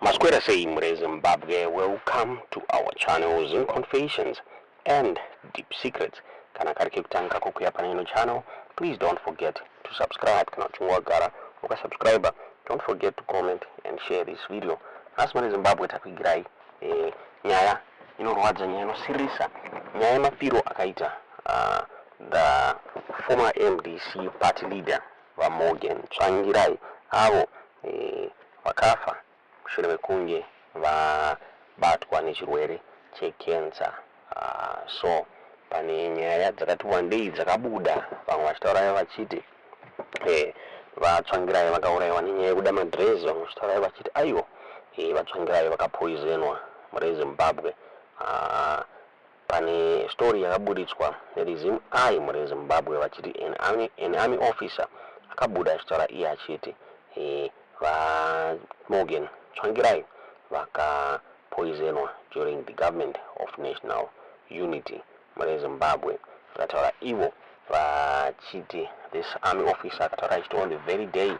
Masquera Saim Zimbabwe, welcome to our channel Zin Confessions and Deep Secrets. Kana kariki kutanga kukuya paneno channel, please don't forget to subscribe. Kana chungwagara uka subscriber, don't forget to comment and share this video. Asmari Zimbabwe Tsvangirai nyaya inorwadza nyaya inosirisa nyaya mapiro akaita the former MDC party leader Morgan Tsvangirai avo vakafa mushure mekunge vabatwa nechirwere chekensa. So pane nyaya dzakati wandei dzakabuda, vamwe vachitaura vachiti vaTsvangirai vakaurayiwa nenyaya yekuda madhirezi, vamwe vachitaura vachiti aiwo vaTsvangirai vakapoizenwa muri Zimbabwe. Pane story yakabuditswa neZNA muri Zimbabwe vachiti an army officer akabuda achitaura iye achiti Morgan Tsvangirai vakapoizenwa during the government of national unity muri Zimbabwe. Vakataura ivo vachiti this army officer akataura achiti on the very day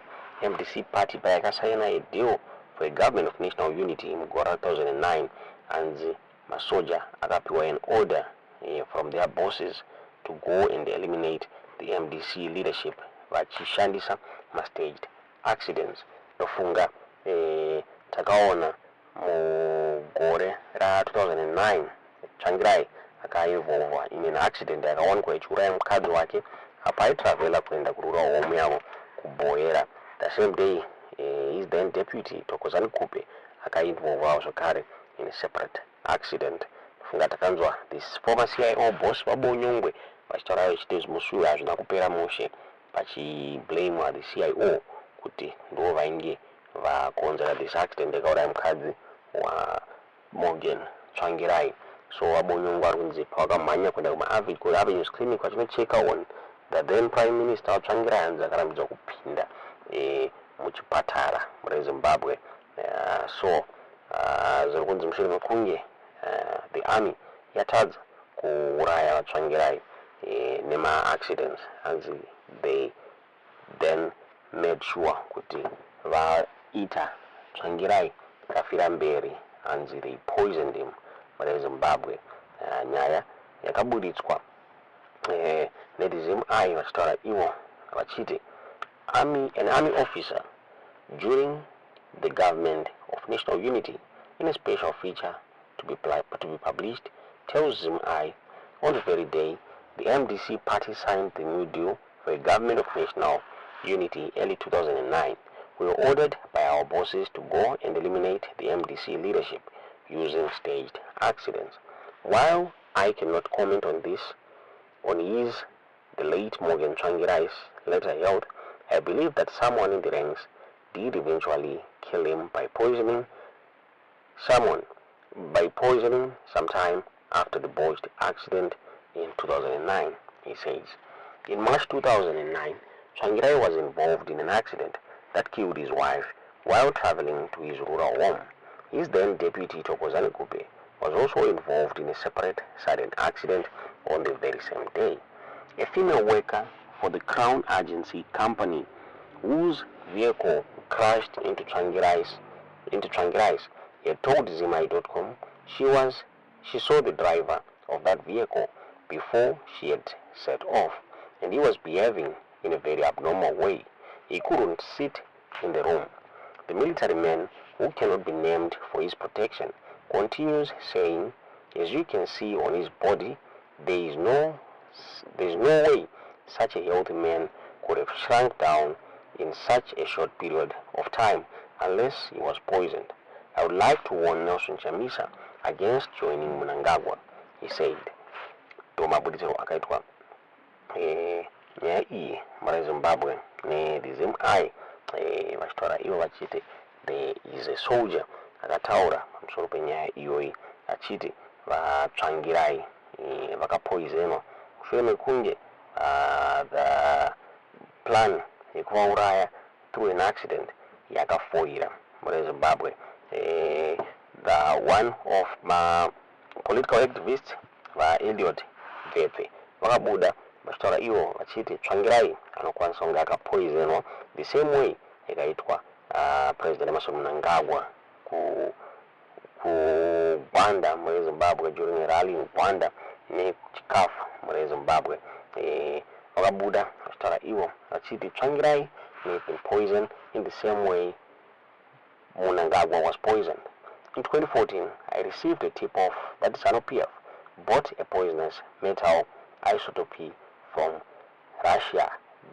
MDC party payakasaina a deal for a government of national unity in mugore 2009, and masoja akapiwa an order from their bosses to go and eliminate the MDC leadership vachishandisa staged accidents. Ndofunga takaona mugore ra 2009 Tsvangirai akainvolva in an accident yakawanikwa ichiuraya mukadzi wake apa aitravela kuenda kurura home yavo kuBhoera. The same day his then deputy Tokozani Kupe akainvolvawo zvakare in a separate accident. Funga takanzwa this former CIO boss vabonyongwe vachitaura vachiti zimusuwe hazvina kupera mushe vachiblame the CIO kuti ndo vainge vakonzera this accident yakauraya mukadzi Morgan Tsvangirai. So vabonyongwe vari kunzi pavakamhanya kuenda kumaAvenues clinic vachinocheka on the then prime minister Tsvangirai hanzi akarambidzwa kupinda muchipatara muri Zimbabwe. So zviri kunzi mushure mekunge the army yatadza kuuraya Tsvangirai nema-accidents, hanzi they then made sure kuti vaita Tsvangirai kafira mberi, hanzi they poisoned him muri Zimbabwe. Nyaya yakabuditswa neZNA vachitaura ivo vachiti an army officer during the government of national unity in a special feature to be published tells ZNA on the very day the MDC party signed the new deal for a government of national unity early 2009. We were ordered by our bosses to go and eliminate the MDC leadership using staged accidents. While I cannot comment on this, the late Morgan Tsvangirai's later health, I believe that someone in the ranks did eventually kill him by poisoning sometime after the botched accident in 2009, he says. In March 2009, Tsvangirai was involved in an accident that killed his wife while traveling to his rural home. His then deputy Tokozani Kupe was also involved in a separate sudden accident on the very same day. A female worker for the Crown Agency company whose vehicle crashed into Tsvangirai's had told ZNA.com she saw the driver of that vehicle before she had set off, and he was behaving in a very abnormal way. He couldn't sit in the room. The military man, who cannot be named for his protection, continues saying, as you can see on his body, there's no way such a healthy man could have shrunk down in such a short period of time unless he was poisoned. I would like to warn Nelson Chamisa against joining Mnangagwa, he said. Tomabuditsiro akaitwa nyaya iyi muri Zimbabwe neZNA vachitaura ivo vachiti there is a soldier akataura pamusoro penyaya iyoyi achiti vaTsvangirai vakapoizenwa mushure mekunge the plan yekuvauraya through an accident yakafoira muri Zimbabwe. The one of my political activists Elliot Vepe vakabuda vachitaura ivo vachiti Tsvangirai anokwanisa kunge akapoizenwa the same way yakaitwa President Emmerson Mnangagwa ku Rwanda muri Zimbabwe during a rally in Rwanda ne chikafu muri Zimbabwe wakabuda vachitaura ivo vachiti Tsvangirai may have been poisoned in the same way Mnangagwa was poisoned. In 2014, I received a tip-off that ZNA bought a poisonous metal isotope from Russia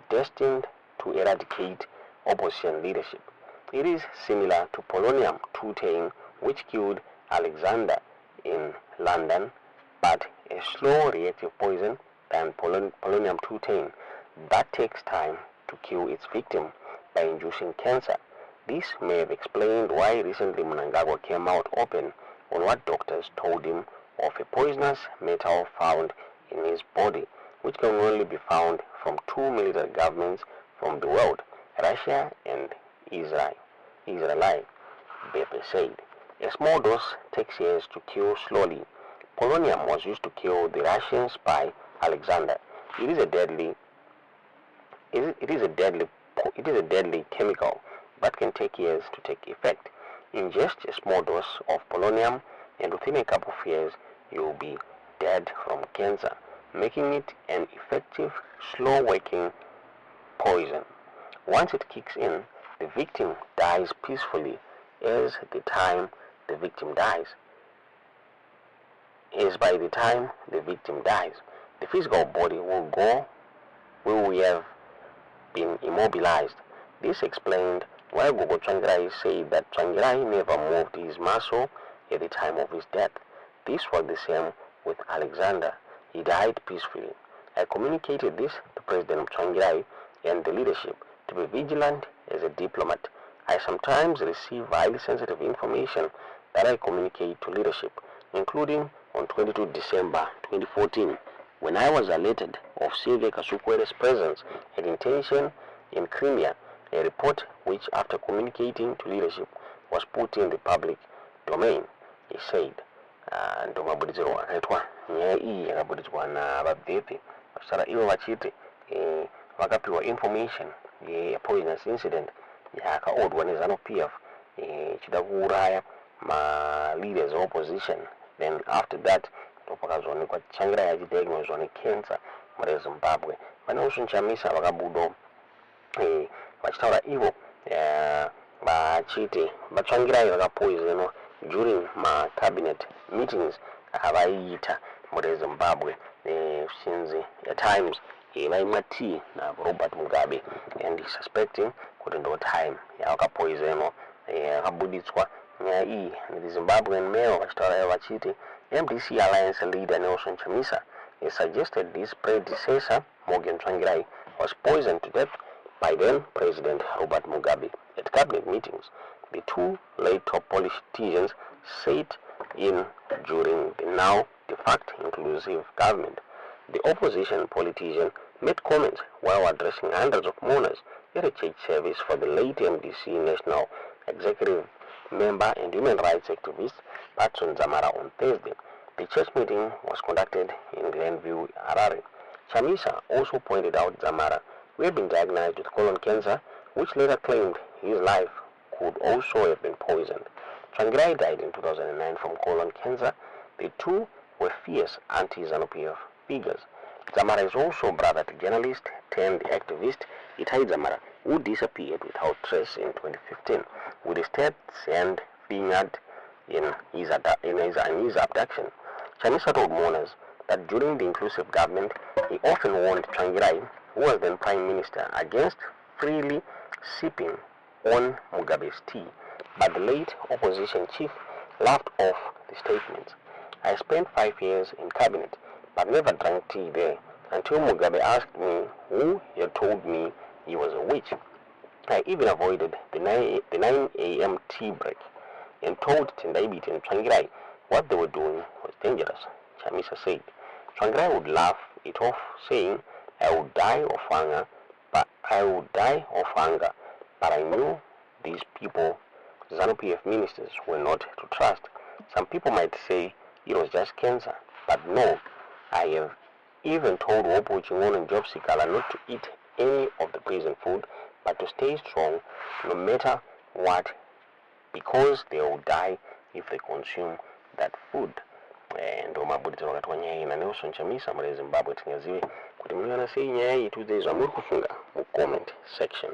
destined to eradicate opposition leadership. It is similar to polonium-210, which killed Alexander in London, but a slow reactive poison than polonium-210 that takes time to kill its victim by inducing cancer. This may have explained why recently Mnangagwa came out open on what doctors told him of a poisonous metal found in his body, which can only be found from two military governments from the world, Russia and Israel. Beppe said. A small dose takes years to kill slowly. Polonium was used to kill the Russian spy Alexander. It is a deadly chemical, but can take years to take effect. Ingest a small dose of polonium, and within a couple of years, you will be dead from cancer, making it an effective, slow-working poison. Once it kicks in, the victim dies peacefully as by the time the victim dies. The physical body will have been immobilized. This explained why Gogo Tsvangirai said that Tsvangirai never moved his muscle at the time of his death. This was the same with Alexander. He died peacefully. I communicated this to President Tsvangirai and the leadership to be vigilant as a diplomat. I sometimes receive highly sensitive information that I communicate to leadership, including on 22 December 2014, when I was alerted of Silvia Kasukwere's presence and intention in Crimea, a report which, after communicating to leadership, was put in the public domain. He said, ndomabudiziro akaitwa nyaya iyi yakabudidzwa navabvepi vachitaura ivo vachiti vakapiwa information yepoisonous incident yakaodwa neZNA-PF ichida kuuraya ma-leaders opposition. Then after that ndopakazoonekwa Tsvangirai achidiagnoswa necancer muri Zimbabwe. Vane usunchamisa vakabudo vachitaura ivo vachiti vaTsvangirai vakapoisonwa during ma-cabinet meetings avaiita muri Zimbabwe since at times vaimwa tea naRobert Mugabe, and suspecting kuti ndo time yavakapoisonwa. Akabuditswa nyaya iyi neZimbabwean Mail vachitaura vachiti MDC Alliance leader Nelson Chamisa has suggested this predecessor Morgan Tsvangirai was poisoned to death by then President Robert Mugabe. At cabinet meetings, the two late top politicians sat in during the now de facto inclusive government. The opposition politician made comments while addressing hundreds of mourners at a church service for the late MDC National Executive Member and human rights activist Patson Zamara on Thursday. The church meeting was conducted in Glenview, Harare. Chamisa also pointed out Zamara, who had been diagnosed with colon cancer, which later claimed his life could also have been poisoned. Tsvangirai died in 2009 from colon cancer. The two were fierce anti-ZNA-PF figures. Zamara is also brother to journalist turned activist Itai Zamara, who disappeared without trace in 2015, with his third hand fingered in his abduction. Chamisa told mourners that during the inclusive government, he often warned Tsvangirai, who was then Prime Minister, against freely sipping on Mugabe's tea, but the late opposition chief laughed off the statements. I spent 5 years in cabinet, but never drank tea there, until Mugabe asked me who had told me he was a witch. I even avoided the 9 a.m. tea break and told Tendai and Tsvangirai what they were doing was dangerous, Chamisa said. Tsvangirai would laugh it off, saying, I would die of hunger, but I knew these people, ZNA-PF ministers, were not to trust. Some people might say it was just cancer, but no. I have even told Wopo Chingon and Job Sikala not to eat any of the prison food, but to stay strong no matter what because they will die if they consume that food. Ndo mabuditiro wakati wa nyai na Nelson Chamisa mwa Zimbabwe tingaziwe kuti mliona sei nyai tuze za muri kusunga mu comment section.